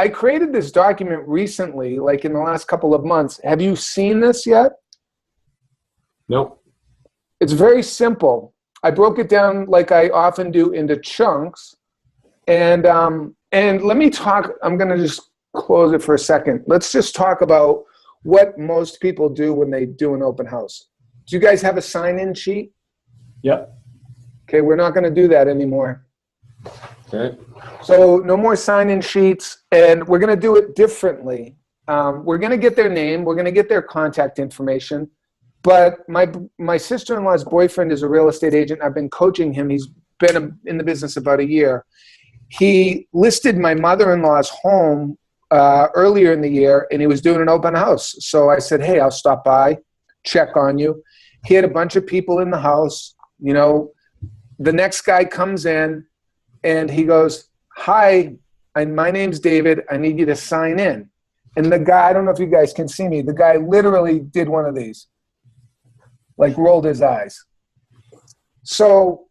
I created this document recently, like in the last couple of months. Have you seen this yet? Nope. It's very simple. I broke it down like I often do into chunks. And let me talk, I'm going to just close it for a second. Let's just talk about what most people do when they do an open house. Do you guys have a sign-in sheet? Yep. Okay, we're not going to do that anymore. Okay. So no more sign-in sheets, and we're going to do it differently. We're going to get their name. We're going to get their contact information. But my sister-in-law's boyfriend is a real estate agent. I've been coaching him. He's been in the business about a year. He listed my mother-in-law's home earlier in the year, and he was doing an open house. So I said, hey, I'll stop by, check on you. He had a bunch of people in the house. You know, the next guy comes in, and he goes, hi, my name's David. I need you to sign in. And the guy, I don't know if you guys can see me, the guy literally did one of these, like rolled his eyes. So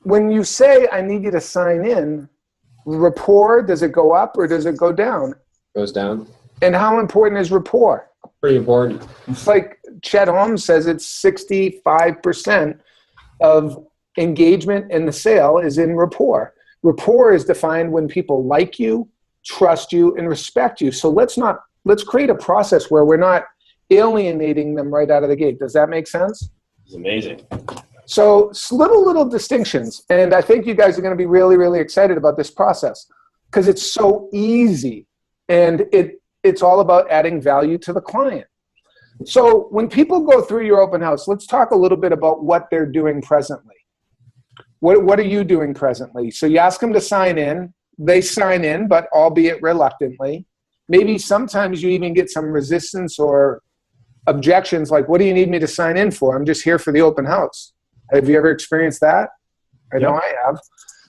when you say, I need you to sign in, rapport, does it go up or does it go down? Goes down. And how important is rapport? Pretty important. It's like Chet Holmes says, it's 65% of engagement in the sale is in rapport. Rapport is defined when people like you, trust you, and respect you. So let's create a process where we're not alienating them right out of the gate. Does that make sense? It's amazing. So little distinctions. And I think you guys are going to be really, really excited about this process because it's so easy. And it's all about adding value to the client. So when people go through your open house, let's talk a little bit about what they're doing presently. What are you doing presently? So you ask them to sign in. They sign in, but albeit reluctantly. Maybe sometimes you even get some resistance or objections like, what do you need me to sign in for? I'm just here for the open house. Have you ever experienced that? I know I have.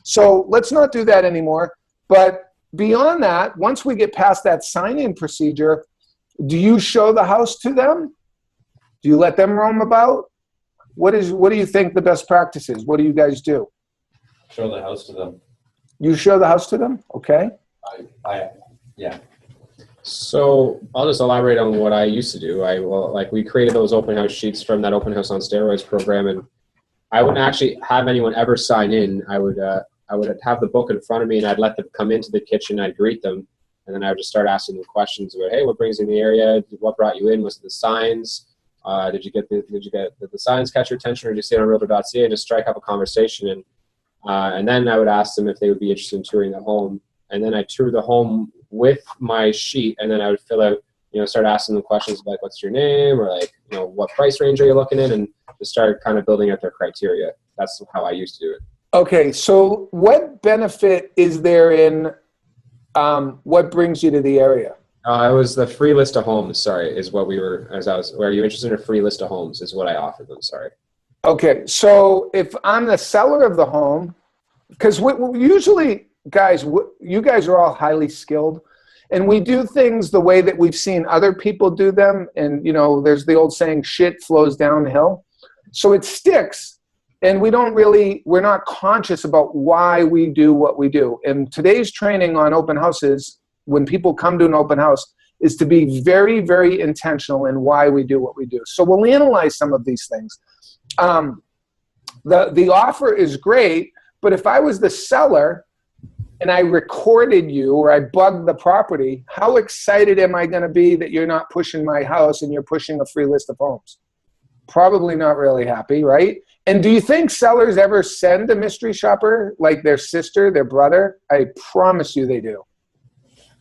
So let's not do that anymore. But beyond that, once we get past that sign-in procedure, do you show the house to them? Do you let them roam about? What do you think the best practice is? What do you guys do? Show the house to them. You show the house to them? Okay. Yeah. So I'll just elaborate on what I used to do. We created those open house sheets from that Open House on Steroids program, and I wouldn't actually have anyone ever sign in. I would have the book in front of me, and I'd let them come into the kitchen. I'd greet them, and then I would just start asking them questions about, hey, what brings you in the area? What brought you in? Was it the signs? Did the signs catch your attention, or did you see it on Realtor.ca? And just strike up a conversation, and then I would ask them if they would be interested in touring the home, and then I tour the home with my sheet, and then I would fill out, start asking them questions like, what's your name, or like, what price range are you looking in, and just start kind of building out their criteria. That's how I used to do it. Okay, so what benefit is there in what brings you to the area? It was the free list of homes, is what were you interested in a free list of homes is what I offered them, Okay, so if I'm the seller of the home, because usually, guys, you guys are all highly skilled, and we do things the way that we've seen other people do them, and, there's the old saying, shit flows downhill. So it sticks, and we're not conscious about why we do what we do. And today's training on open houses, when people come to an open house, is to be very, very intentional in why we do what we do. So we'll analyze some of these things. The offer is great, but if I was the seller and I recorded you or I bugged the property, how excited am I going to be that you're not pushing my house and you're pushing a free list of homes? Probably not really happy, right? And do you think sellers ever send a mystery shopper like their sister, their brother? I promise you they do.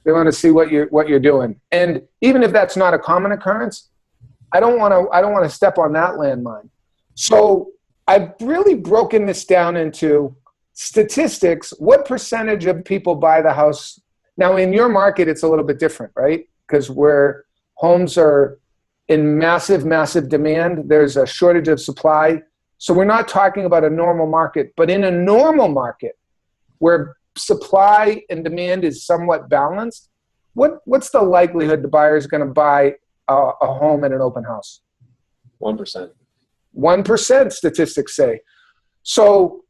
They want to see what you're doing. And even if that's not a common occurrence, I don't want to step on that landmine. So I've really broken this down into statistics. What percentage of people buy the house? Now in your market, it's a little bit different, right? Because where homes are in massive, massive demand, there's a shortage of supply. So we're not talking about a normal market, but in a normal market where supply and demand is somewhat balanced, what's the likelihood the buyer is going to buy a home in an open house? 1%. 1%, statistics say. So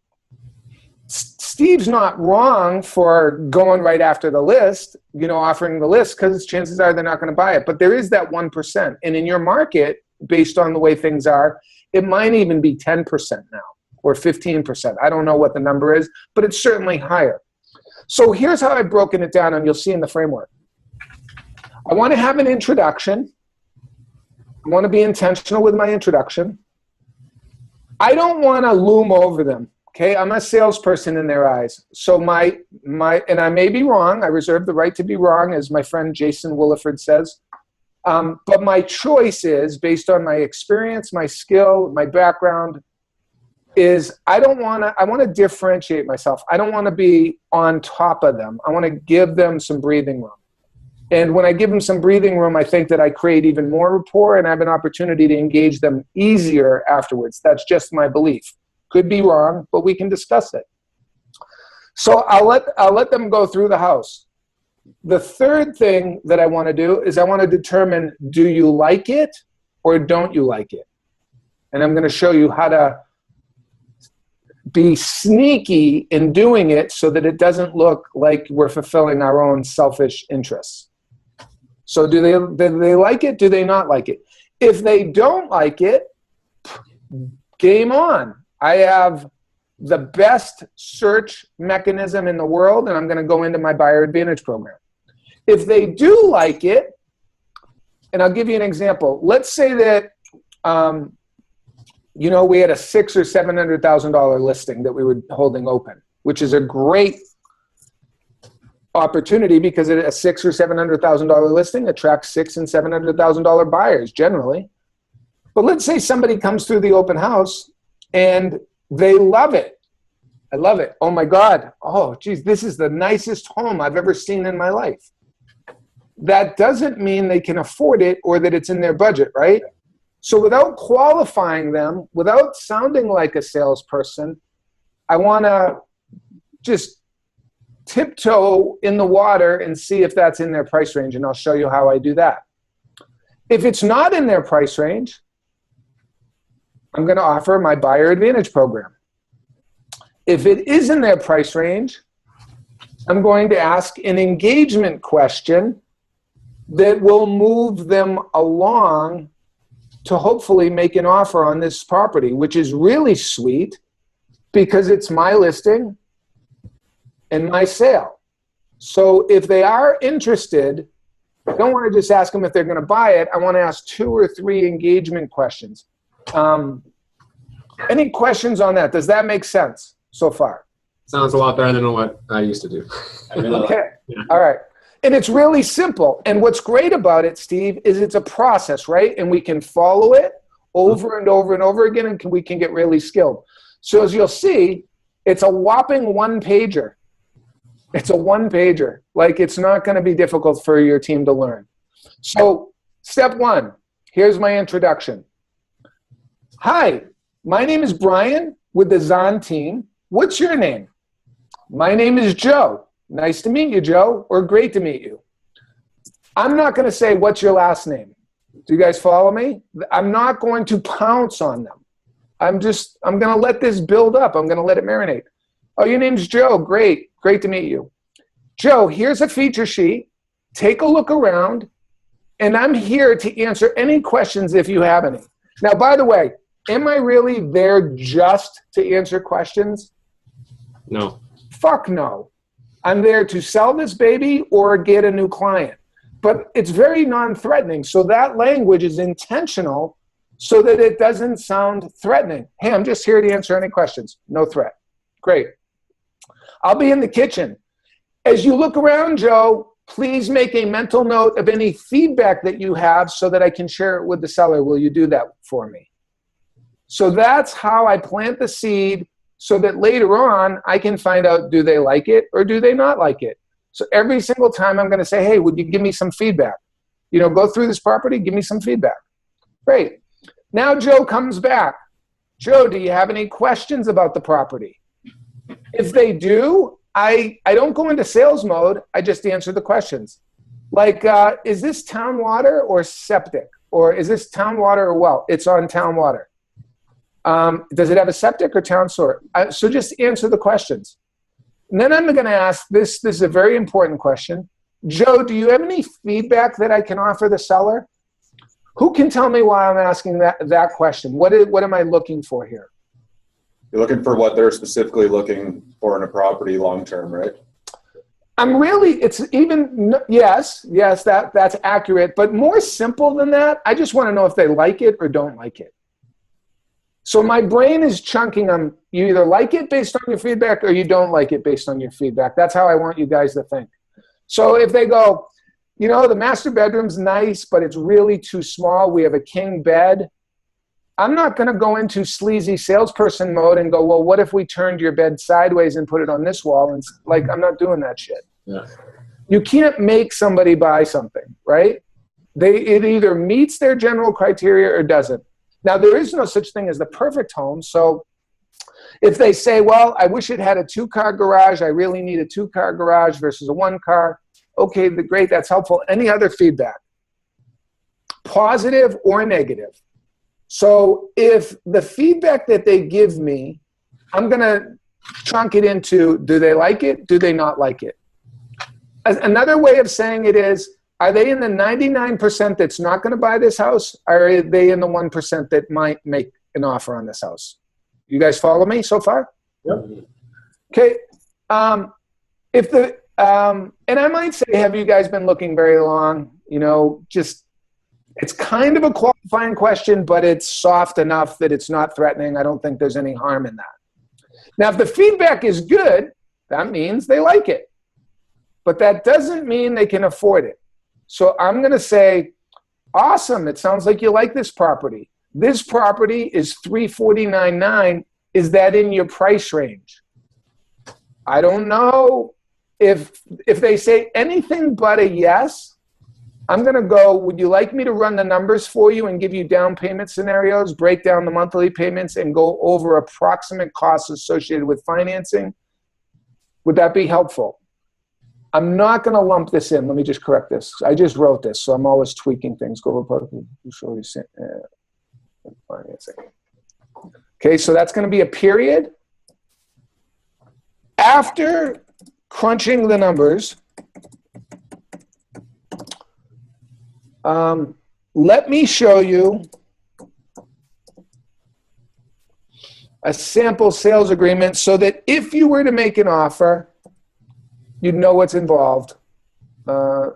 Steve's not wrong for going right after the list, offering the list, because chances are they're not going to buy it. But there is that 1%. And in your market, based on the way things are, it might even be 10% now or 15%. I don't know what the number is, but it's certainly higher. So here's how I've broken it down, and you'll see in the framework. I want to have an introduction. I want to be intentional with my introduction. I don't want to loom over them. Okay, I'm a salesperson in their eyes. So and I may be wrong. I reserve the right to be wrong, as my friend Jason Williford says. But my choice is, based on my experience, my skill, my background, is I want to differentiate myself. I don't want to be on top of them. I want to give them some breathing room. And when I give them some breathing room, I think that I create even more rapport and I have an opportunity to engage them easier afterwards. That's just my belief. Could be wrong, but we can discuss it. So I'll let them go through the house. The third thing that I want to do is I want to determine, do you like it or don't you like it? And I'm going to show you how to be sneaky in doing it so that it doesn't look like we're fulfilling our own selfish interests. So do they like it? Do they not like it? If they don't like it, game on. I have the best search mechanism in the world, and I'm going to go into my Buyer Advantage program. If they do like it, and I'll give you an example. Let's say that we had a $600,000 or $700,000 listing that we were holding open, which is a great opportunity because a $600,000 or $700,000 listing attracts $600,000 and $700,000 buyers generally. But let's say somebody comes through the open house and they love it. I love it. Oh my God. Oh, geez, this is the nicest home I've ever seen in my life. That doesn't mean they can afford it or that it's in their budget, right? So without qualifying them, without sounding like a salesperson, I want to just tiptoe in the water and see if that's in their price range, and I'll show you how I do that. If it's not in their price range, I'm going to offer my Buyer Advantage program. If it is in their price range, I'm going to ask an engagement question that will move them along to hopefully make an offer on this property, which is really sweet because it's my listing and my sale. So if they are interested, I don't want to just ask them if they're going to buy it. I want to ask 2 or 3 engagement questions. Any questions on that? Does that make sense so far? Sounds a lot better than what I used to do. Okay. Yeah. All right. And it's really simple. And what's great about it, Steve, is it's a process, right? And we can follow it over and over and over again, and we can get really skilled. So as you'll see, it's a whopping 1-pager. It's a 1-pager. Like, it's not going to be difficult for your team to learn. So step 1, here's my introduction. Hi, my name is Brian with the Zahn team. What's your name? My name is Joe. Nice to meet you, Joe, or great to meet you. I'm not going to say, what's your last name? Do you guys follow me? I'm not going to pounce on them. I'm going to let this build up. I'm going to let it marinate. Oh, your name's Joe. Great. Great to meet you. Joe, here's a feature sheet. Take a look around, and I'm here to answer any questions if you have any. Now, by the way, am I really there just to answer questions? No. Fuck no. I'm there to sell this baby or get a new client. But it's very non-threatening. So that language is intentional so that it doesn't sound threatening. Hey, I'm just here to answer any questions. No threat. Great. I'll be in the kitchen. As you look around, Joe, please make a mental note of any feedback that you have so that I can share it with the seller. Will you do that for me? So that's how I plant the seed, so that later on I can find out, do they like it or do they not like it? So every single time I'm going to say, hey, would you give me some feedback? Go through this property, give me some feedback. Great. Now Joe comes back. Joe, do you have any questions about the property? If they do, I don't go into sales mode. I just answer the questions. Like, is this town water or septic? Or is this town water or well? It's on town water. Does it have a septic or town sewer? So just answer the questions. And then I'm going to ask this is a very important question. Joe, do you have any feedback that I can offer the seller? Who can tell me why I'm asking that question? What am I looking for here? You're looking for what they're specifically looking for in a property long-term, right? Yes, that's accurate, but more simple than that, I just want to know if they like it or don't like it. So my brain is chunking on, you either like it based on your feedback or you don't like it based on your feedback. That's how I want you guys to think. So if they go, you know, the master bedroom's nice, but it's really too small, we have a king bed, I'm not going to go into sleazy salesperson mode and go, well, what if we turned your bed sideways and put it on this wall? And like, I'm not doing that shit. Yeah. You can't make somebody buy something, right? It either meets their general criteria or doesn't. Now, there is no such thing as the perfect home. So if they say, well, I wish it had a 2-car garage, I really need a 2-car garage versus a 1-car. Okay, great, that's helpful. Any other feedback? Positive or negative? So if the feedback that they give me, I'm going to chunk it into, do they like it? Do they not like it? Another way of saying it is, are they in the 99% that's not going to buy this house? Or are they in the 1% that might make an offer on this house? You guys follow me so far? Yep. Okay. And I might say, have you guys been looking very long? You know, it's kind of a qualifying question, but it's soft enough that it's not threatening. I don't think there's any harm in that. Now, if the feedback is good, that means they like it. But that doesn't mean they can afford it. So I'm going to say, awesome, it sounds like you like this property. This property is $349,900. Is that in your price range? I don't know. If they say anything but a yes, I'm going to go, would you like me to run the numbers for you and give you down payment scenarios, break down the monthly payments, and go over approximate costs associated with financing? Would that be helpful? I'm not going to lump this in. Let me just correct this. I just wrote this, so I'm always tweaking things. Go over financing. Okay, so that's going to be a period. After crunching the numbers, let me show you a sample sales agreement so that if you were to make an offer, you'd know what's involved. Let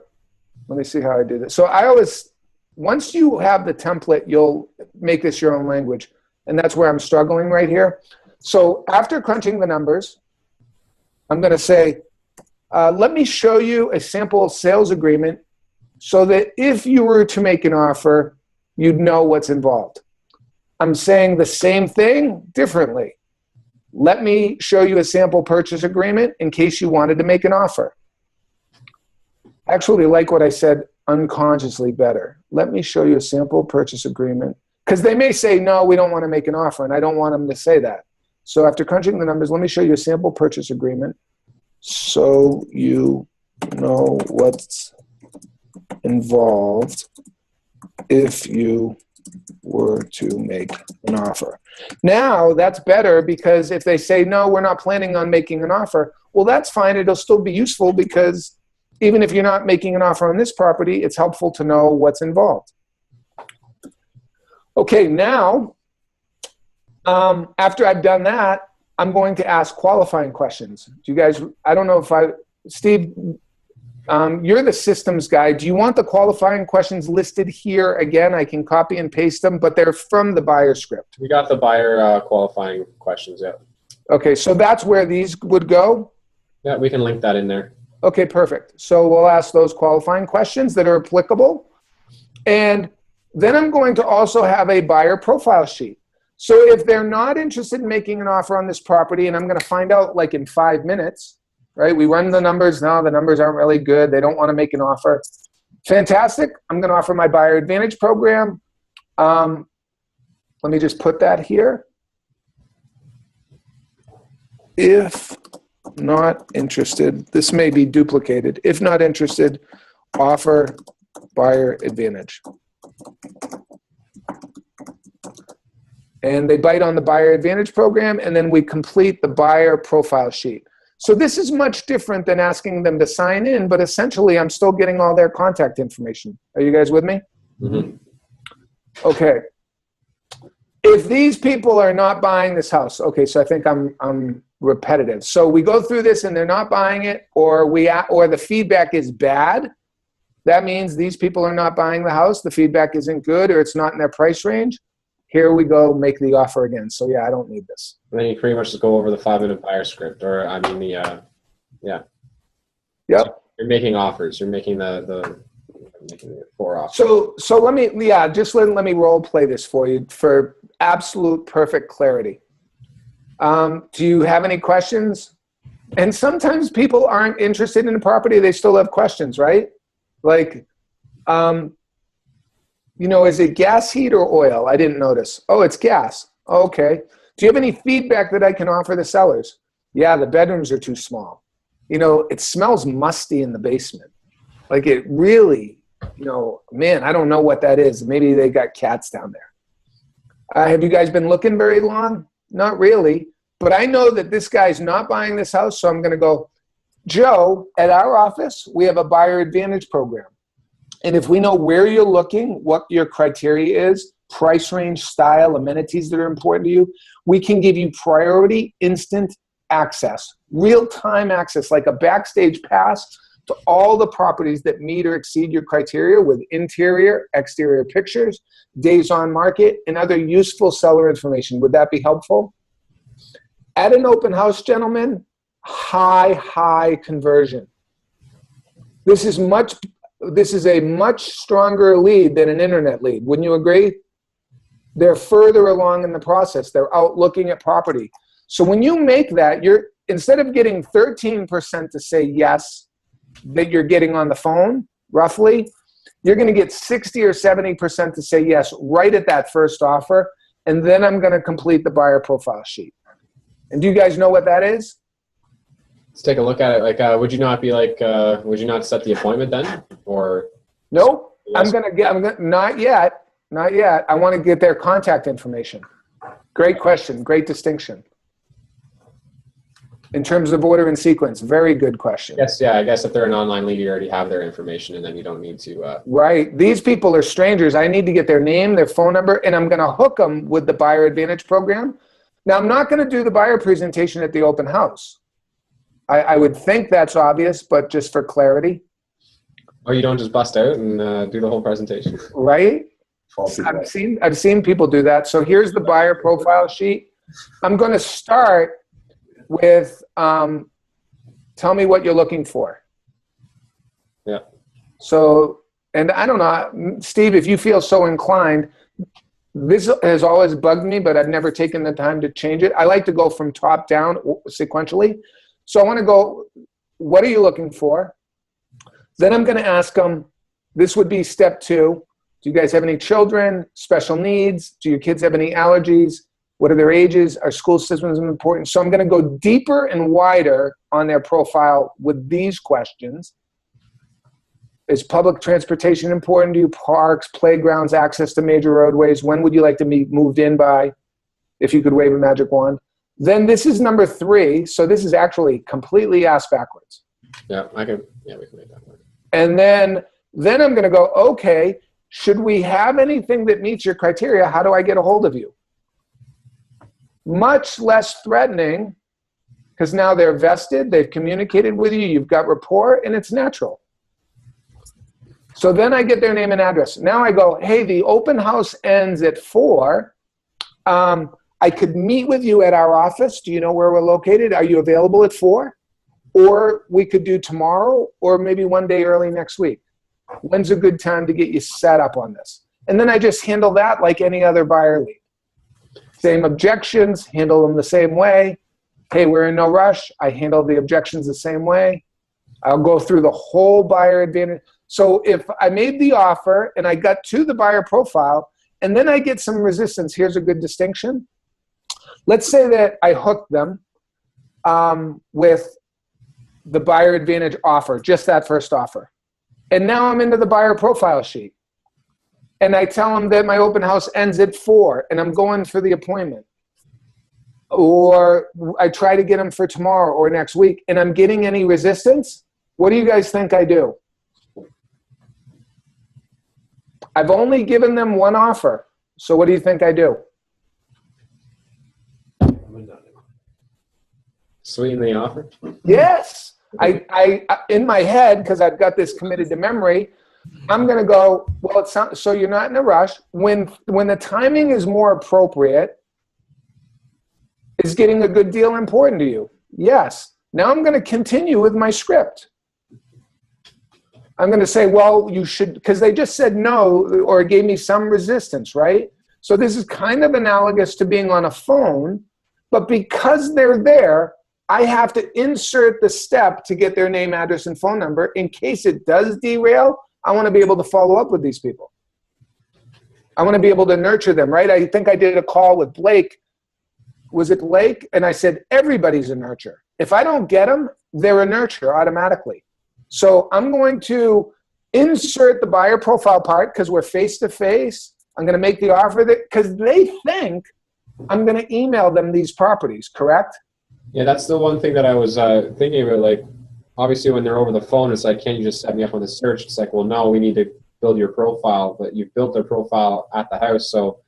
me see how I do this. So once you have the template, you'll make this your own language. And that's where I'm struggling right here. So after crunching the numbers, I'm going to say, let me show you a sample sales agreement so that if you were to make an offer, you'd know what's involved. I'm saying the same thing differently. Let me show you a sample purchase agreement in case you wanted to make an offer. I actually like what I said unconsciously better. Let me show you a sample purchase agreement. Because they may say, no, we don't want to make an offer, and I don't want them to say that. So after crunching the numbers, let me show you a sample purchase agreement so you know what's involved if you were to make an offer. Now, that's better because if they say, no, we're not planning on making an offer, well, that's fine. It'll still be useful because even if you're not making an offer on this property, it's helpful to know what's involved. Okay, now, after I've done that, I'm going to ask qualifying questions. Do you guys, I don't know if Steve, you're the systems guy. Do you want the qualifying questions listed here? Again, I can copy and paste them, but they're from the buyer script. We got the buyer qualifying questions, yeah. Okay, so that's where these would go? Yeah, we can link that in there. Okay, perfect. So we'll ask those qualifying questions that are applicable. And then I'm going to also have a buyer profile sheet. So if they're not interested in making an offer on this property, and I'm going to find out like in 5 minutes, right? We run the numbers. No, the numbers aren't really good. They don't want to make an offer. Fantastic. I'm going to offer my Buyer Advantage program. Let me just put that here. If not interested, this may be duplicated. If not interested, offer Buyer Advantage. And they bite on the Buyer Advantage program, and then we complete the buyer profile sheet. So this is much different than asking them to sign in, but essentially I'm still getting all their contact information. Are you guys with me? Mm-hmm. Okay. If these people are not buying this house, okay, so I think I'm repetitive. So we go through this and they're not buying it, or the feedback is bad. That means these people are not buying the house, the feedback isn't good, or it's not in their price range. Here we go, make the offer again. So yeah, I don't need this. And then you pretty much just go over the 5-minute buyer script, or I mean yeah. Yep. So you're making offers. You're making making the 4 offers. So let me let me role play this for you for absolute perfect clarity. Do you have any questions? And sometimes people aren't interested in a property, they still have questions, right? Like, is it gas, heat, or oil? I didn't notice. Oh, it's gas. Okay. Do you have any feedback that I can offer the sellers? Yeah, the bedrooms are too small. It smells musty in the basement. Like it really, man, I don't know what that is. Maybe they got cats down there. Have you guys been looking very long? Not really. But I know that this guy's not buying this house, so I'm going to go, Joe, at our office, we have a buyer advantage program. And if we know where you're looking, what your criteria is, price range, style, amenities that are important to you, we can give you priority, instant access, real-time access, like a backstage pass to all the properties that meet or exceed your criteria with interior, exterior pictures, days on market, and other useful seller information. Would that be helpful? At an open house, gentlemen, high conversion. This is a much stronger lead than an internet lead. Wouldn't you agree? They're further along in the process. They're out looking at property. So when you make that, instead of getting 13% to say yes that you're getting on the phone, roughly, you're going to get 60 or 70% to say yes right at that first offer, and then I'm going to complete the buyer profile sheet. And do you guys know what that is? Let's take a look at it. Like, would you not set the appointment then? Or nope. Yes. Not yet. I want to get their contact information. Great question. Great distinction. In terms of order and sequence, very good question. Yes, yeah. I guess if they're an online lead, you already have their information, and then you don't need to. Right. These people are strangers. I need to get their name, their phone number, and I'm going to hook them with the Buyer Advantage program. Now, I'm not going to do the buyer presentation at the open house. I would think that's obvious, but just for clarity. Or you don't just bust out and do the whole presentation. Right? I've seen people do that. So here's the buyer profile sheet. I'm going to start with tell me what you're looking for. Yeah. So, and I don't know, Steve, if you feel so inclined, this has always bugged me, but I've never taken the time to change it. I like to go from top down sequentially. So I want to go, what are you looking for? Then I'm going to ask them, this would be step 2. Do you guys have any children, special needs? Do your kids have any allergies? What are their ages? Are school systems important? So I'm going to go deeper and wider on their profile with these questions. Is public transportation important to you? Parks, playgrounds, access to major roadways? When would you like to be moved in by, if you could wave a magic wand? Then this is number 3. So this is actually completely ass backwards. Yeah, we can make that work. And then I'm going to go, okay, should we have anything that meets your criteria? How do I get a hold of you? Much less threatening, because now they're vested, they've communicated with you, you've got rapport, and it's natural. So then I get their name and address. Now I go, hey, the open house ends at 4. I could meet with you at our office. Do you know where we're located? Are you available at 4? Or we could do tomorrow, or maybe one day early next week. When's a good time to get you set up on this? And then I just handle that like any other buyer lead. Same objections, handle them the same way. Hey, we're in no rush. I handle the objections the same way. I'll go through the whole buyer advantage. So if I made the offer and I got to the buyer profile and then I get some resistance, here's a good distinction. Let's say that I hooked them with the buyer advantage offer, just that first offer. And now I'm into the buyer profile sheet. And I tell them that my open house ends at 4 and I'm going for the appointment. or I try to get them for tomorrow or next week, and I'm getting any resistance, what do you guys think I do? I've only given them one offer. So what do you think I do? Sweeten the offer? Yes. I in my head, because I've got this committed to memory, I'm going to go, well, it's not, so you're not in a rush. When the timing is more appropriate, is getting a good deal important to you? Yes. Now I'm going to continue with my script. I'm going to say, well, you should, because they just said no or gave me some resistance, right? So this is kind of analogous to being on a phone, but because they're there, I have to insert the step to get their name, address, and phone number. In case it does derail, I want to be able to follow up with these people. I want to be able to nurture them, right? I think I did a call with Blake. Was it Blake? And I said, everybody's a nurture. If I don't get them, they're a nurture automatically. So I'm going to insert the buyer profile part because we're face-to-face. I'm going to make the offer because they think I'm going to email them these properties, correct? Yeah, that's the one thing that I was thinking about. Like, obviously, when they're over the phone, it's like, can't you just set me up on the search? It's like, well, no, we need to build your profile, but you've built their profile at the house. So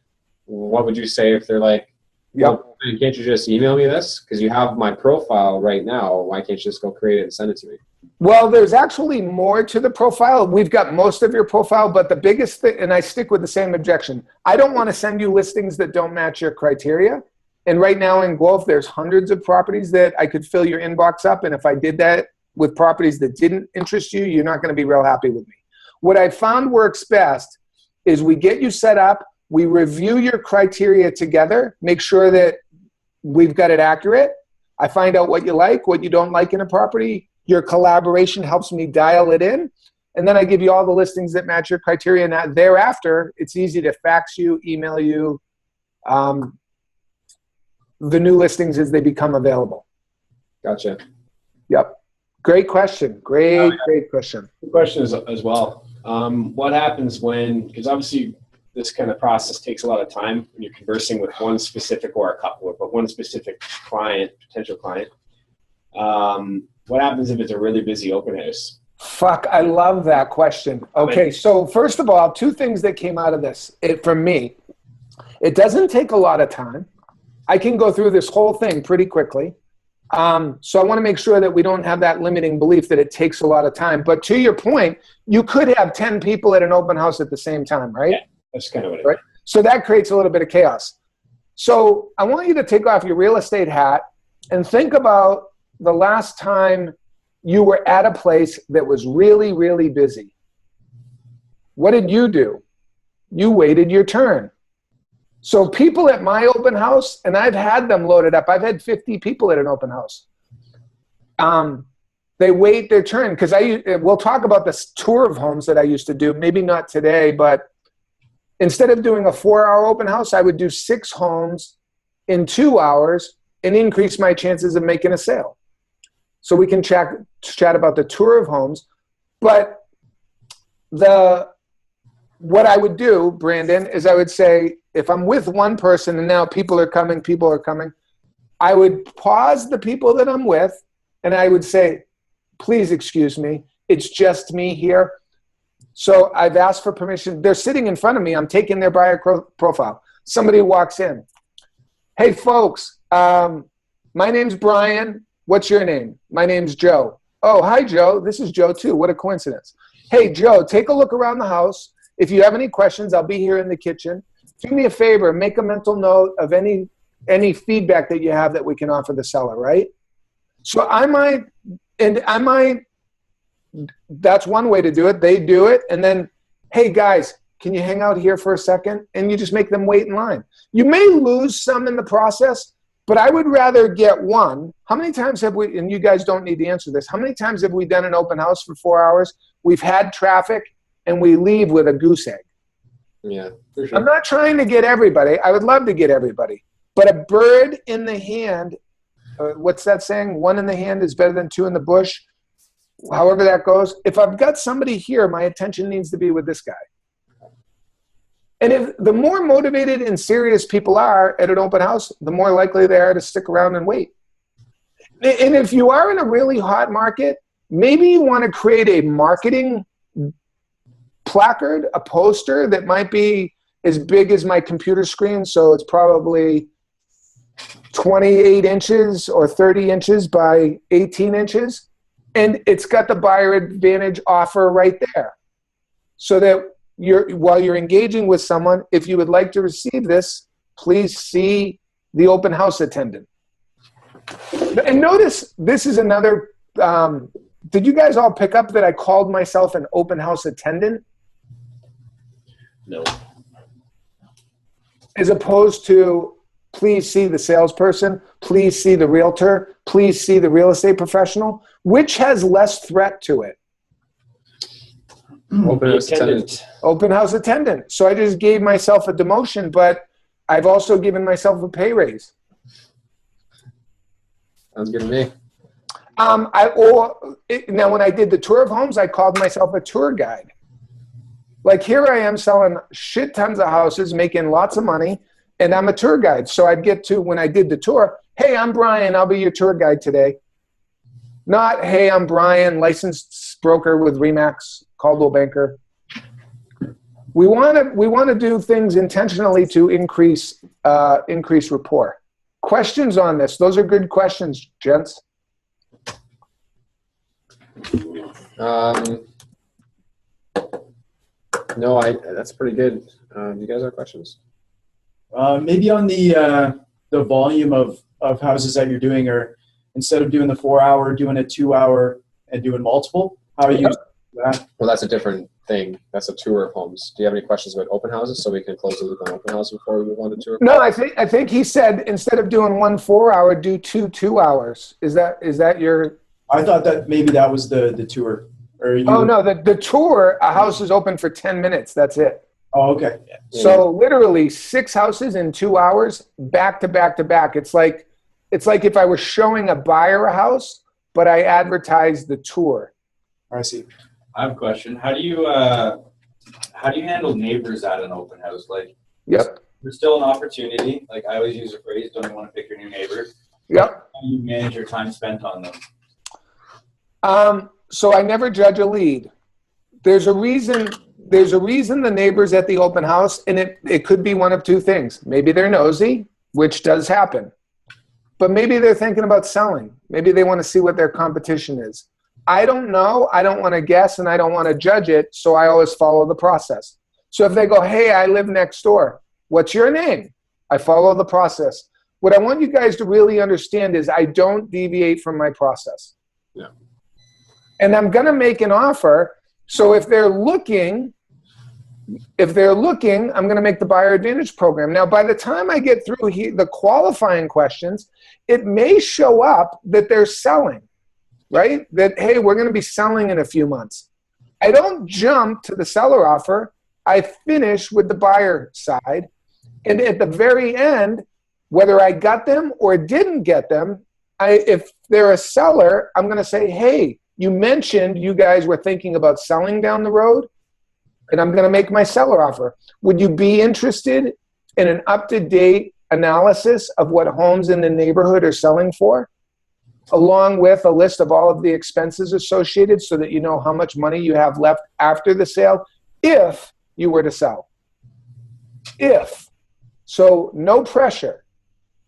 what would you say if they're like, well, can't you just email me this? Because you have my profile right now. Why can't you just go create it and send it to me? Well, there's actually more to the profile. We've got most of your profile, but the biggest thing, and I stick with the same objection, I don't want to send you listings that don't match your criteria. And right now in Guelph, there's hundreds of properties that I could fill your inbox up. And if I did that with properties that didn't interest you, you're not going to be real happy with me. What I found works best is we get you set up, we review your criteria together, make sure that we've got it accurate. I find out what you like, what you don't like in a property. Your collaboration helps me dial it in. And then I give you all the listings that match your criteria. And thereafter, it's easy to fax you, email you, the new listings as they become available. Gotcha. Yep. Great question. Great question. Good question as well. What happens when, because obviously this kind of process takes a lot of time when you're conversing with one specific or a couple, but one specific client, potential client. What happens if it's a really busy open house? Fuck, I love that question. Okay, so first of all, two things that came out of this. For me, it doesn't take a lot of time. I can go through this whole thing pretty quickly. So I want to make sure that we don't have that limiting belief that it takes a lot of time. But to your point, you could have 10 people at an open house at the same time, right? Yeah, that's kind of what it is. Right? So that creates a little bit of chaos. So I want you to take off your real estate hat and think about the last time you were at a place that was really, really busy. What did you do? You waited your turn. So people at my open house, and I've had them loaded up. I've had 50 people at an open house. They wait their turn because we'll talk about this tour of homes that I used to do. Maybe not today, but instead of doing a 4-hour open house, I would do 6 homes in 2 hours and increase my chances of making a sale. So we can chat about the tour of homes. But what I would do, Brandon, is I would say, if I'm with one person and now people are coming, I would pause the people that I'm with and I would say, please excuse me, it's just me here. So I've asked for permission. They're sitting in front of me. I'm taking their buyer profile. Somebody walks in. Hey, folks, my name's Brian. What's your name? My name's Joe. Oh, hi, Joe. This is Joe, too. What a coincidence. Hey, Joe, take a look around the house. If you have any questions, I'll be here in the kitchen. Do me a favor, make a mental note of any feedback that you have that we can offer the seller, right? So that's one way to do it. They do it, and then, hey, guys, can you hang out here for a second? And you just make them wait in line. You may lose some in the process, but I would rather get one. How many times have we, and you guys don't need to answer this, how many times have we done an open house for 4 hours? We've had traffic, and we leave with a goose egg. Yeah, for sure. I'm not trying to get everybody. I would love to get everybody. But a bird in the hand, what's that saying? 1 in the hand is better than 2 in the bush. However that goes. If I've got somebody here, my attention needs to be with this guy. And if the more motivated and serious people are at an open house, the more likely they are to stick around and wait. And if you are in a really hot market, maybe you want to create a marketing placard, a poster that might be as big as my computer screen. So it's probably 28 inches or 30 inches by 18 inches. And it's got the buyer advantage offer right there. So that while you're engaging with someone, if you would like to receive this, please see the open house attendant. And notice this is another, did you guys all pick up that I called myself an open house attendant? No. As opposed to, please see the salesperson, please see the realtor, please see the real estate professional. Which has less threat to it? Open house attendant. Open house attendant. So I just gave myself a demotion, but I've also given myself a pay raise. Sounds good to me. Now, when I did the tour of homes, I called myself a tour guide. Like, here I am selling shit tons of houses, making lots of money, and I'm a tour guide. So I'd get to, when I did the tour, hey, I'm Brian, I'll be your tour guide today. Not, hey, I'm Brian, licensed broker with RE/MAX, Coldwell Banker. We want to do things intentionally to increase rapport. Questions on this? Those are good questions, gents. No, that's pretty good. Do you guys have questions? Maybe on the volume of houses that you're doing, or instead of doing the 4 hour, doing a 2 hour and doing multiple. How are you using that? Well, that's a different thing. That's a tour of homes. Do you have any questions about open houses so we can close the loop on open house before we move on to tour? No, I think he said instead of doing 1 4 hour, do 2 2 hours. Is that your? I thought that maybe that was the tour. Or you, oh no, the tour, a house is open for 10 minutes. That's it. Oh, okay. Yeah. So literally 6 houses in 2 hours, back to back to back. It's like if I was showing a buyer a house, but I advertised the tour. I see. I have a question. How do you handle neighbors at an open house? Like, Yep. there's still an opportunity. Like, I always use the phrase, don't you want to pick your new neighbor? Yep. How do you manage your time spent on them? So I never judge a lead. There's a reason the neighbors at the open house, and it could be one of two things. Maybe they're nosy, which does happen. But maybe they're thinking about selling. Maybe they want to see what their competition is. I don't know. I don't want to guess, and I don't want to judge it, so I always follow the process. So if they go, hey, I live next door. What's your name? I follow the process. What I want you guys to really understand is I don't deviate from my process. Yeah. And I'm going to make an offer. So if they're looking, I'm going to make the buyer advantage program. Now, by the time I get through the qualifying questions, it may show up that they're selling, right? That, hey, we're going to be selling in a few months. I don't jump to the seller offer. I finish with the buyer side. And at the very end, whether I got them or didn't get them, if they're a seller, I'm going to say, hey, you mentioned you guys were thinking about selling down the road, and I'm going to make my seller offer. Would you be interested in an up-to-date analysis of what homes in the neighborhood are selling for, along with a list of all of the expenses associated so that you know how much money you have left after the sale if you were to sell? If. So no pressure.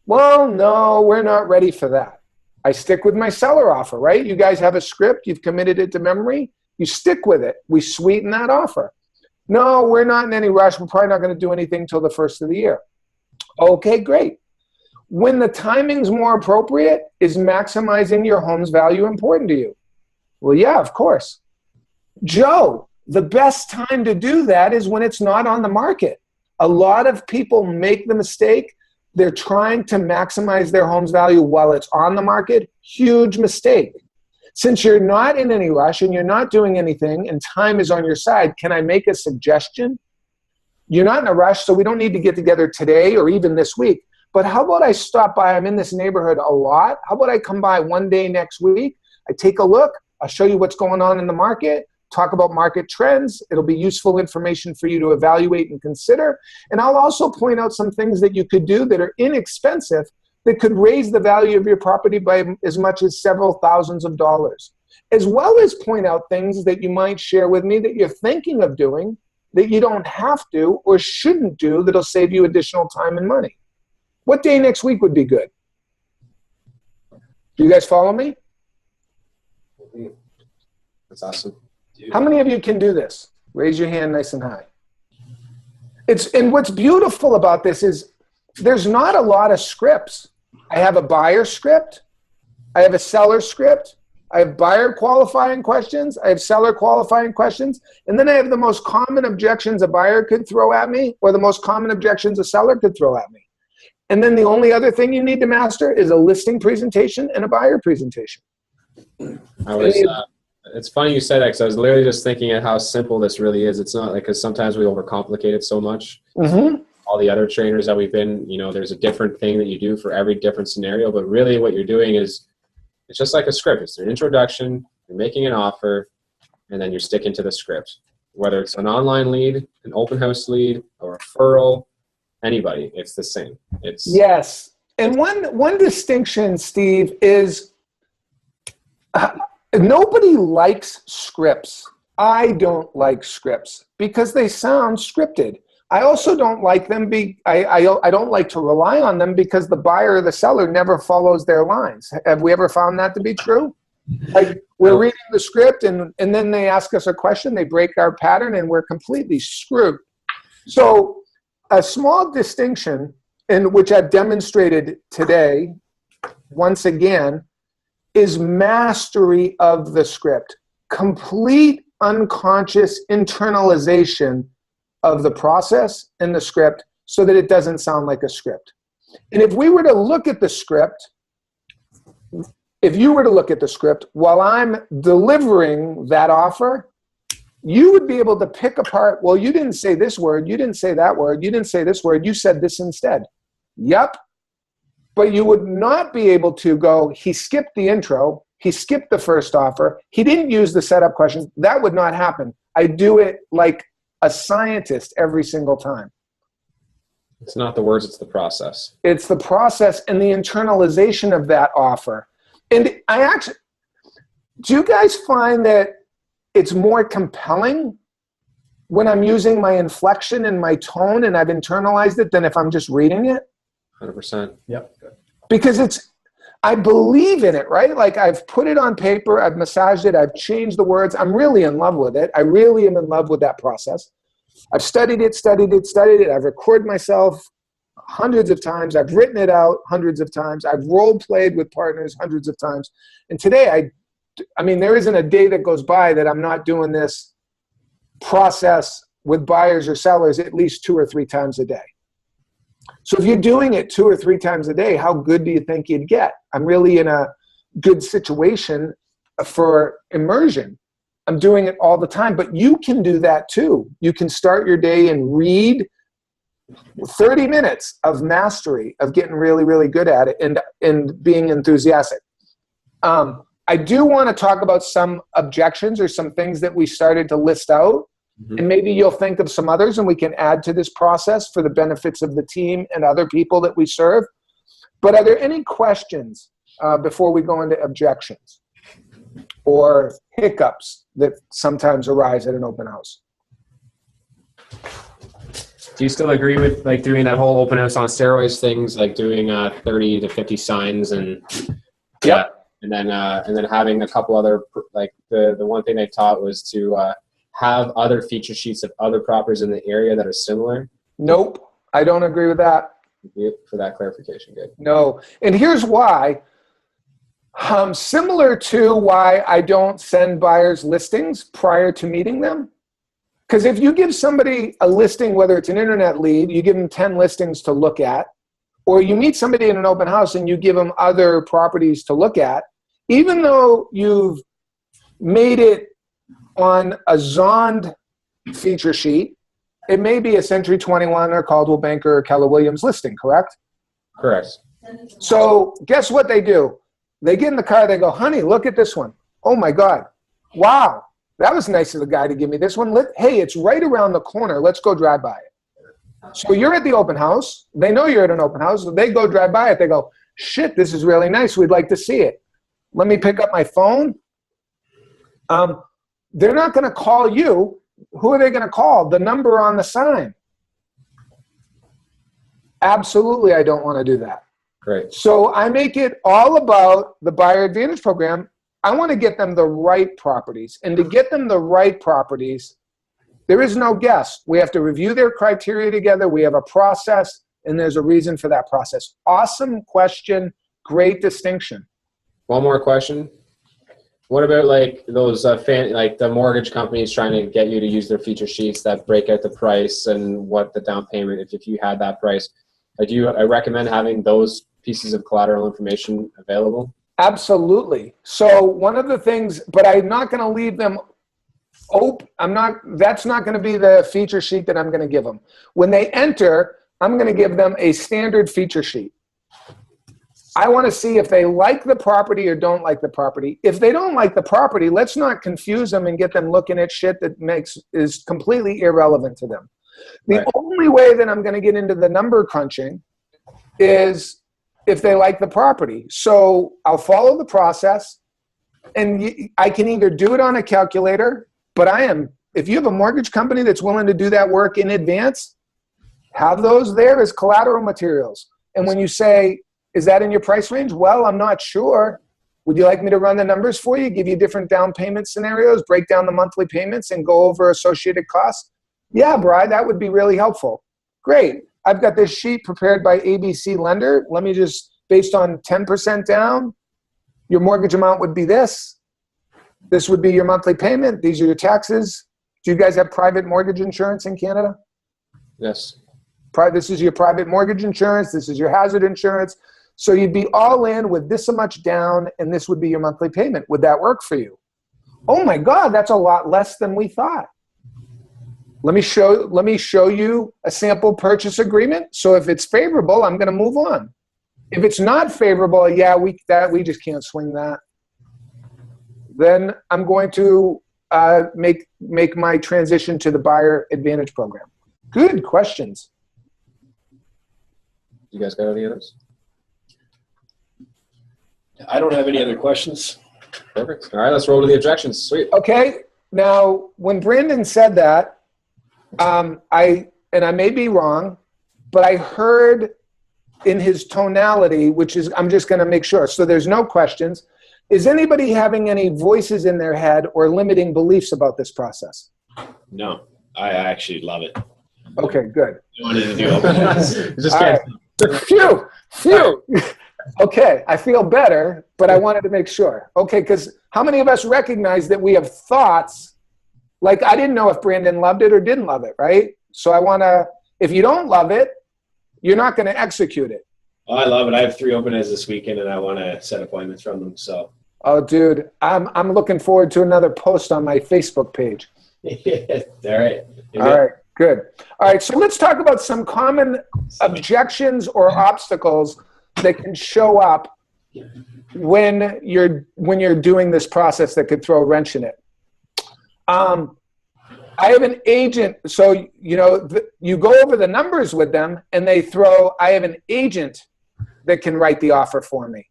Well, no, we're not ready for that. I stick with my seller offer, right? You guys have a script. You've committed it to memory. You stick with it. We sweeten that offer. No, we're not in any rush. We're probably not going to do anything till the first of the year. Okay, great. When the timing's more appropriate, is maximizing your home's value important to you? Well, yeah, of course. Joe, the best time to do that is when it's not on the market. A lot of people make the mistake. They're trying to maximize their home's value while it's on the market. Huge mistake. Since you're not in any rush and you're not doing anything and time is on your side, can I make a suggestion? You're not in a rush, so we don't need to get together today or even this week. But how about I stop by? I'm in this neighborhood a lot. How about I come by one day next week? I take a look. I'll show you what's going on in the market. talk about market trends. It'll be useful information for you to evaluate and consider. And I'll also point out some things that you could do that are inexpensive that could raise the value of your property by as much as several thousands of dollars, as well as point out things that you might share with me that you're thinking of doing that you don't have to or shouldn't do that'll save you additional time and money. What day next week would be good? Do you guys follow me? That's awesome. How many of you can do this? Raise your hand nice and high. And what's beautiful about this is there's not a lot of scripts. I have a buyer script. I have a seller script. I have buyer qualifying questions. I have seller qualifying questions. And then I have the most common objections a buyer could throw at me or the most common objections a seller could throw at me. And then the only other thing you need to master is a listing presentation and a buyer presentation. It's funny you said that because I was literally just thinking at how simple this really is. It's not like, because sometimes we overcomplicate it so much. Mm-hmm. All the other trainers that we've been, there's a different thing that you do for every different scenario. But really what you're doing is, it's just like a script. It's an introduction, you're making an offer, and then you're sticking to the script. Whether it's an online lead, an open house lead, a referral, anybody, it's the same. Yes. And one distinction, Steve, is nobody likes scripts. I don't like scripts because they sound scripted. I also don't like them. I don't like to rely on them because the buyer or the seller never follows their lines. Have we ever found that to be true? Like we're reading the script and then they ask us a question, they break our pattern, and we're completely screwed. So a small distinction, in which I've demonstrated today, once again, is mastery of the script. Complete unconscious internalization of the process and the script so that it doesn't sound like a script. And if we were to look at the script, if you were to look at the script while I'm delivering that offer, you would be able to pick apart, well, you didn't say this word, you didn't say that word, you didn't say this word, you said this instead. Yep. But you would not be able to go, he skipped the intro, he skipped the first offer, he didn't use the setup questions. That would not happen. I do it like a scientist every single time. It's not the words, it's the process. It's the process and the internalization of that offer. And do you guys find that it's more compelling when I'm using my inflection and my tone and I've internalized it than if I'm just reading it? 100%. Yep. Because I believe in it, right? Like I've put it on paper, I've massaged it, I've changed the words. I'm really in love with it. I really am in love with that process. I've studied it. I've recorded myself hundreds of times. I've written it out hundreds of times. I've role played with partners hundreds of times. And today, I mean, there isn't a day that goes by that I'm not doing this process with buyers or sellers at least 2 or 3 times a day. So if you're doing it 2 or 3 times a day, how good do you think you'd get? I'm really in a good situation for immersion. I'm doing it all the time, but you can do that too. You can start your day and read 30 minutes of mastery, of getting really, really good at it and being enthusiastic. I do want to talk about some objections or some things that we started to list out. Mm-hmm. And maybe you'll think of some others and we can add to this process for the benefits of the team and other people that we serve. But are there any questions before we go into objections or hiccups that sometimes arise at an open house? Do you still agree with like doing that whole open house on steroids things, like doing 30 to 50 signs and yeah, and then having a couple other, like the one thing they taught was to have other feature sheets of other properties in the area that are similar? Nope, I don't agree with that. For that clarification, good. No, and here's why. Similar to why I don't send buyers listings prior to meeting them. Because if you give somebody a listing, whether it's an internet lead, you give them 10 listings to look at, or you meet somebody in an open house and you give them other properties to look at, even though you've made it on a Zond feature sheet, it may be a Century 21 or Caldwell Banker or Keller Williams listing, correct? Correct. So guess what they do? They get in the car, they go, honey, look at this one. Oh my God. Wow. That was nice of the guy to give me this one. Hey, it's right around the corner. Let's go drive by it. So you're at the open house. They know you're at an open house. They go drive by it. They go, shit, this is really nice. We'd like to see it. Let me pick up my phone. They're not going to call you. Who are they going to call? The number on the sign. Absolutely, I don't want to do that. Great. So I make it all about the Buyer Advantage Program. I want to get them the right properties. And to get them the right properties, there is no guess. We have to review their criteria together. We have a process, and there's a reason for that process. Awesome question. Great distinction. One more question. What about like those like the mortgage companies trying to get you to use their feature sheets that break out the price and what the down payment, if you had that price? I recommend having those pieces of collateral information available? Absolutely. So one of the things, but I'm not going to leave them open. That's not going to be the feature sheet that I'm going to give them. When they enter, I'm going to give them a standard feature sheet. I want to see if they like the property or don't like the property. If they don't like the property, let's not confuse them and get them looking at shit that is completely irrelevant to them. The only way that I'm going to get into the number crunching is if they like the property. So I'll follow the process, and I can either do it on a calculator, but if you have a mortgage company that's willing to do that work in advance, have those there as collateral materials. And when you say, is that in your price range? Well, I'm not sure. Would you like me to run the numbers for you, give you different down payment scenarios, break down the monthly payments, and go over associated costs? Yeah, Bri, that would be really helpful. Great. I've got this sheet prepared by ABC Lender. Let me just, based on 10% down, your mortgage amount would be this. This would be your monthly payment. These are your taxes. Do you guys have private mortgage insurance in Canada? Yes. This is your private mortgage insurance. This is your hazard insurance. So you'd be all in with this much down, and this would be your monthly payment. Would that work for you? Oh my God, that's a lot less than we thought. Let me show you a sample purchase agreement. So if it's favorable, I'm going to move on. If it's not favorable, yeah, we just can't swing that. Then I'm going to make my transition to the Buyer Advantage Program. Good questions. You guys got any others? I don't have any other questions. Perfect. All right, let's roll to the objections. Sweet. Okay. Now, when Brandon said that, I may be wrong, but I heard in his tonality, which is, I'm just going to make sure. So there's no questions. Is anybody having any voices in their head or limiting beliefs about this process? No, I actually love it. Okay, good. I wanted to do open house. Just All can't. right. Phew. Okay, I feel better, but I wanted to make sure. Okay, because how many of us recognize that we have thoughts? Like, I didn't know if Brandon loved it or didn't love it, right? So I want to, if you don't love it, you're not going to execute it. Oh, I love it. I have 3 open houses this weekend, and I want to set appointments from them. So. Oh, dude, I'm looking forward to another post on my Facebook page. All right. All right, good. All right, so let's talk about some common objections or obstacles that can show up when you're doing this process that could throw a wrench in it. I have an agent, so you go over the numbers with them, and I have an agent that can write the offer for me.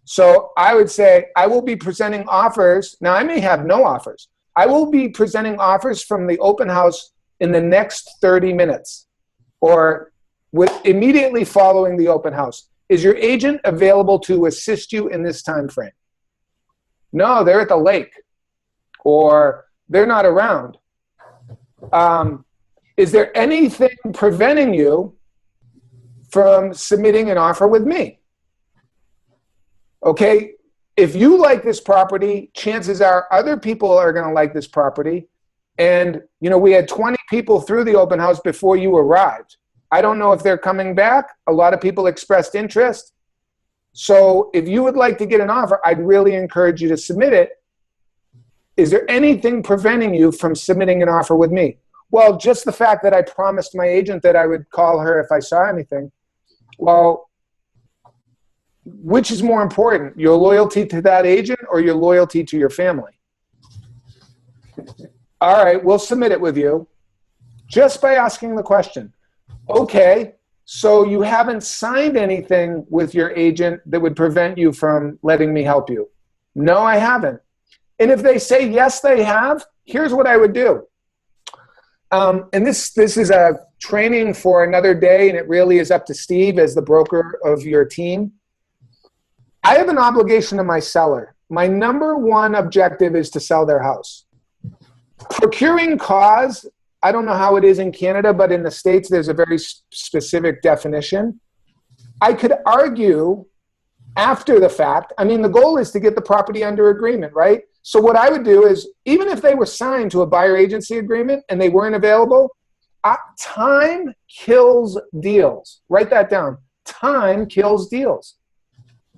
So I would say I will be presenting offers. Now, I may have no offers. I will be presenting offers from the open house in the next 30 minutes or immediately following the open house. Is your agent available to assist you in this time frame? No, they're at the lake, or they're not around. Is there anything preventing you from submitting an offer with me? Okay, if you like this property, chances are other people are going to like this property. And, we had 20 people through the open house before you arrived. I don't know if they're coming back. A lot of people expressed interest. So if you would like to get an offer, I'd really encourage you to submit it. Is there anything preventing you from submitting an offer with me? Well, just the fact that I promised my agent that I would call her if I saw anything. Well, which is more important, your loyalty to that agent or your loyalty to your family? All right, we'll submit it with you just by asking the question. Okay, so you haven't signed anything with your agent that would prevent you from letting me help you? No, I haven't. And if they say yes, they have, here's what I would do. And this is a training for another day, and it really is up to Steve as the broker of your team. I have an obligation to my seller. My number one objective is to sell their house. Procuring cause, I don't know how it is in Canada, but in the States, there's a very specific definition. I could argue after the fact. I mean, the goal is to get the property under agreement, right? So what I would do is, even if they were signed to a buyer agency agreement and they weren't available, time kills deals. Write that down. Time kills deals.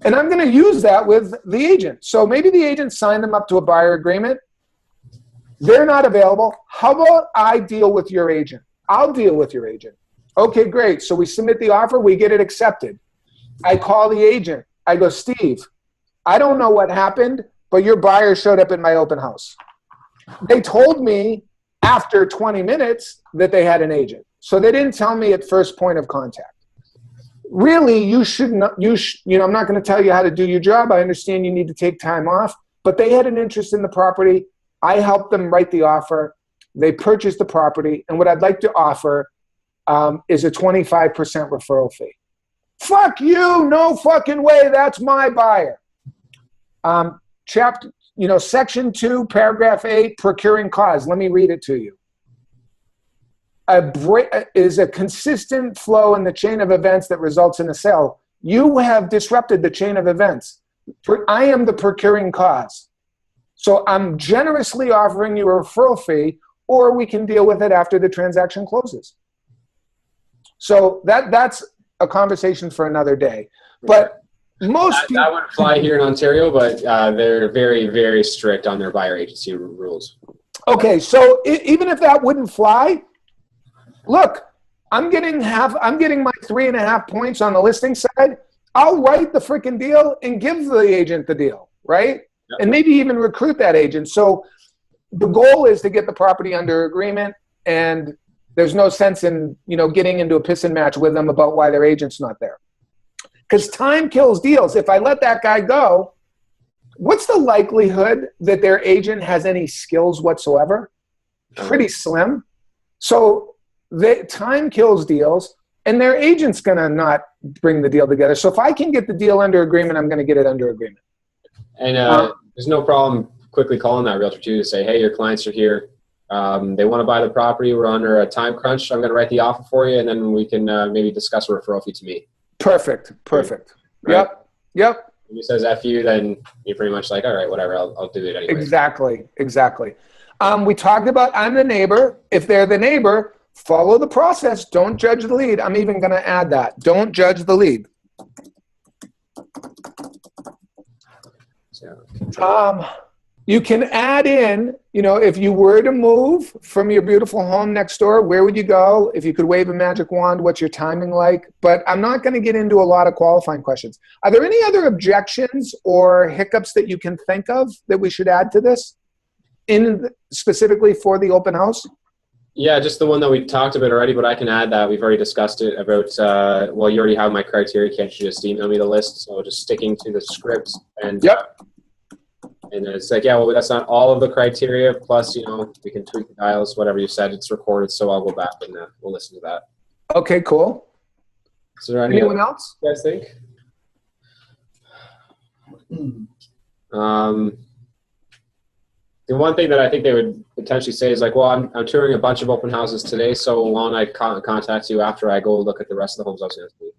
And I'm going to use that with the agent. So maybe the agent signed them up to a buyer agreement. They're not available. How about I deal with your agent? I'll deal with your agent. Okay, great. So we submit the offer. We get it accepted. I call the agent. I go, Steve, I don't know what happened, but your buyer showed up at my open house. They told me after 20 minutes that they had an agent. So they didn't tell me at first point of contact. Really, you should not, I'm not going to tell you how to do your job. I understand you need to take time off, but they had an interest in the property. I helped them write the offer. They purchased the property. And what I'd like to offer is a 25% referral fee. Fuck you. No fucking way. That's my buyer. Section 2, paragraph 8, procuring cause. Let me read it to you. Is a consistent flow in the chain of events that results in a sale. You have disrupted the chain of events. I am the procuring cause. So I'm generously offering you a referral fee, or we can deal with it after the transaction closes. So that's a conversation for another day. But most people, that wouldn't fly here in Ontario, but they're very, very strict on their buyer agency rules. Okay, so even if that wouldn't fly, look, I'm getting my 3.5 points on the listing side. I'll write the freaking deal and give the agent the deal, right? Yep. And maybe even recruit that agent. So the goal is to get the property under agreement, and there's no sense in getting into a pissing match with them about why their agent's not there. Because time kills deals. If I let that guy go, what's the likelihood that their agent has any skills whatsoever? Pretty slim. So time kills deals, and their agent's going to not bring the deal together. So if I can get the deal under agreement, I'm going to get it under agreement. And there's no problem quickly calling that realtor too to say, hey, your clients are here. They want to buy the property. We're under a time crunch. I'm going to write the offer for you, and then we can maybe discuss a referral fee to me. Perfect. Right? Yep. If he says F you, then you're pretty much like, all right, whatever, I'll do it anyway. Exactly. We talked about I'm the neighbor. If they're the neighbor, follow the process. Don't judge the lead. I'm even going to add that. Don't judge the lead. You can add in, if you were to move from your beautiful home next door, where would you go? If you could wave a magic wand, what's your timing like? But I'm not going to get into a lot of qualifying questions. Are there any other objections or hiccups that you can think of that we should add to this, specifically for the open house? Yeah, just the one that we talked about already, but I can add that. We've already discussed it about, you already have my criteria. Can't you just email me the list? So just sticking to the script. And yep. And it's like, that's not all of the criteria. Plus, we can tweak the dials, whatever you said. It's recorded, so I'll go back and we'll listen to that. Okay, cool. Is there anyone else? You guys think? The one thing that I think they would potentially say is like, well, I'm touring a bunch of open houses today, so why don't I contact you after I go look at the rest of the homes I was going to see?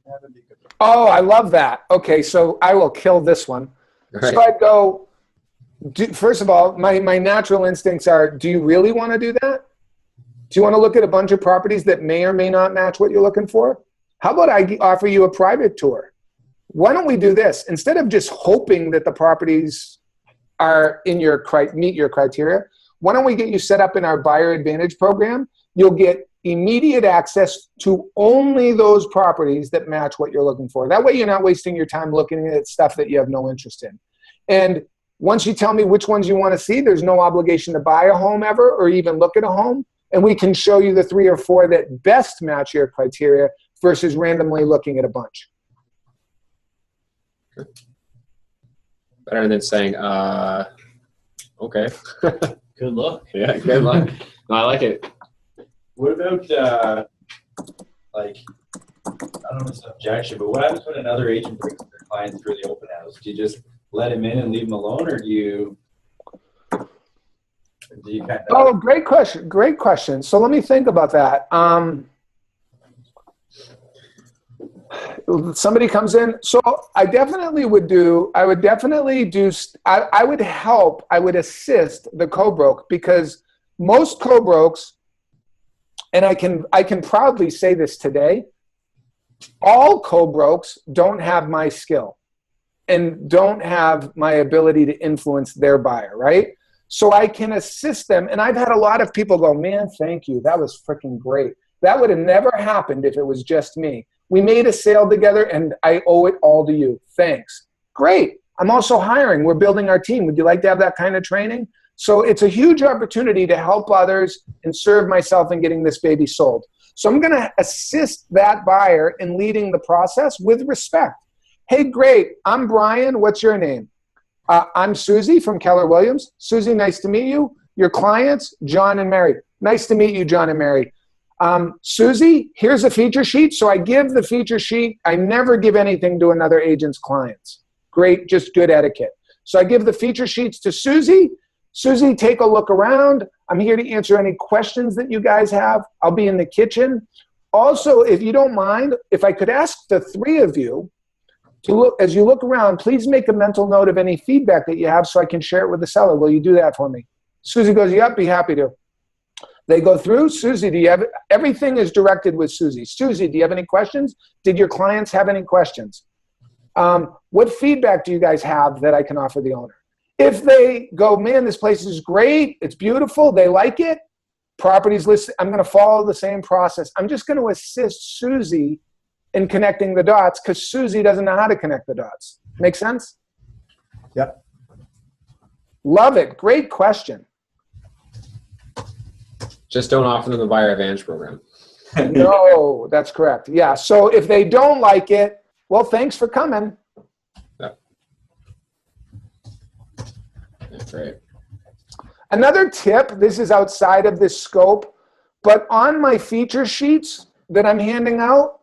Oh, I love that. Okay, so I will kill this one. Right. So I'd go, first of all, my natural instincts are, do you really want to do that? Do you want to look at a bunch of properties that may or may not match what you're looking for? How about I offer you a private tour? Why don't we do this? Instead of just hoping that the properties are meet your criteria, why don't we get you set up in our Buyer Advantage program? You'll get immediate access to only those properties that match what you're looking for. That way you're not wasting your time looking at stuff that you have no interest in. And Once you tell me which ones you want to see, there's no obligation to buy a home ever or even look at a home. And we can show you the 3 or 4 that best match your criteria versus randomly looking at a bunch. Better than saying, okay. Good luck. Yeah, good luck. No, I like it. What about, like, I don't know if it's an objection, but what happens when another agent brings their client through the open house? Do you just let him in and leave him alone, or do you kind of? Oh, great question. Great question. So let me think about that. Somebody comes in. So I would assist the co-broke, because most co-brokes, and I can proudly say this today, all co-brokes don't have my skill and don't have my ability to influence their buyer, right? So I can assist them. And I've had a lot of people go, man, thank you. That was freaking great. That would have never happened if it was just me. We made a sale together and I owe it all to you. Thanks. Great. I'm also hiring. We're building our team. Would you like to have that kind of training? So it's a huge opportunity to help others and serve myself in getting this baby sold. So I'm going to assist that buyer in leading the process with respect. Hey, great. I'm Brian. What's your name? I'm Susie from Keller Williams. Susie, nice to meet you. Your clients, John and Mary. Nice to meet you, John and Mary. Susie, here's a feature sheet. So I give the feature sheet. I never give anything to another agent's clients. Great, just good etiquette. So I give the feature sheets to Susie. Susie, take a look around. I'm here to answer any questions that you guys have. I'll be in the kitchen. Also, if you don't mind, if I could ask the 3 of you to look, as you look around, please make a mental note of any feedback that you have so I can share it with the seller. Will you do that for me? Susie goes, yep, be happy to. They go through. Susie, do you have, everything is directed with Susie. Susie, do you have any questions? Did your clients have any questions? What feedback do you guys have that I can offer the owner? If they go, man, this place is great, it's beautiful, they like it, properties listed, I'm going to follow the same process. I'm just going to assist Susie in connecting the dots because Susie doesn't know how to connect the dots. Make sense? Yep. Love it. Great question. Just don't offer them the buyer advantage program. No, that's correct. Yeah. So if they don't like it, well, thanks for coming. That's right. Another tip, this is outside of this scope, but on my feature sheets that I'm handing out,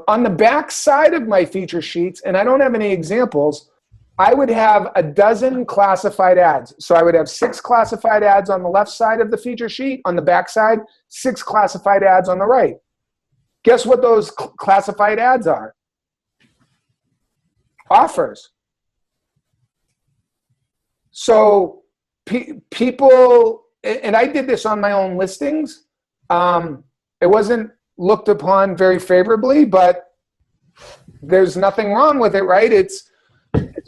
on the back side of my feature sheets, and I don't have any examples, I would have a dozen classified ads. So I would have 6 classified ads on the left side of the feature sheet. On the back side, 6 classified ads on the right. Guess what those classified ads are? Offers. So people, and I did this on my own listings. It wasn't looked upon very favorably, but there's nothing wrong with it, right? It's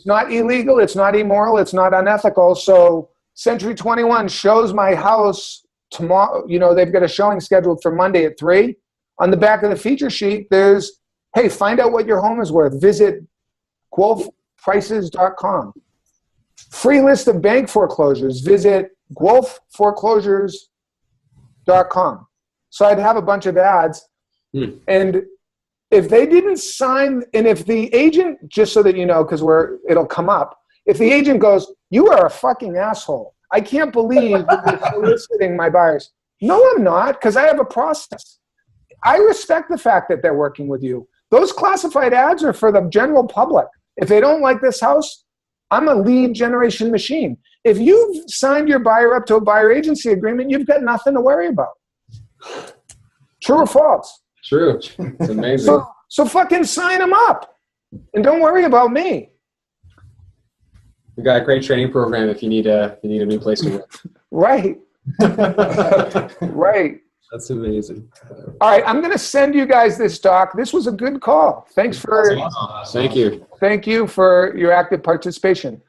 not illegal, it's not immoral, it's not unethical. So Century 21 shows my house tomorrow. You know, they've got a showing scheduled for Monday at 3. On the back of the feature sheet, there's, hey, find out what your home is worth. Visit guelphprices.com. Free list of bank foreclosures. Visit guelphforeclosures.com. So I'd have a bunch of ads. And if they didn't sign, and if the agent, just so that you know, because it'll come up, if the agent goes, you are a fucking asshole. I can't believe that you're soliciting my buyers. No, I'm not, because I have a process. I respect the fact that they're working with you. Those classified ads are for the general public. If they don't like this house, I'm a lead generation machine. If you've signed your buyer up to a buyer agency agreement, you've got nothing to worry about. True or false? True. It's amazing. So fucking sign them up and don't worry about me. We got a great training program if you need a new place to work. Right. Right. That's amazing. All right, I'm going to send you guys this doc. This was a good call. Thanks for Thank you. Thank you for your active participation.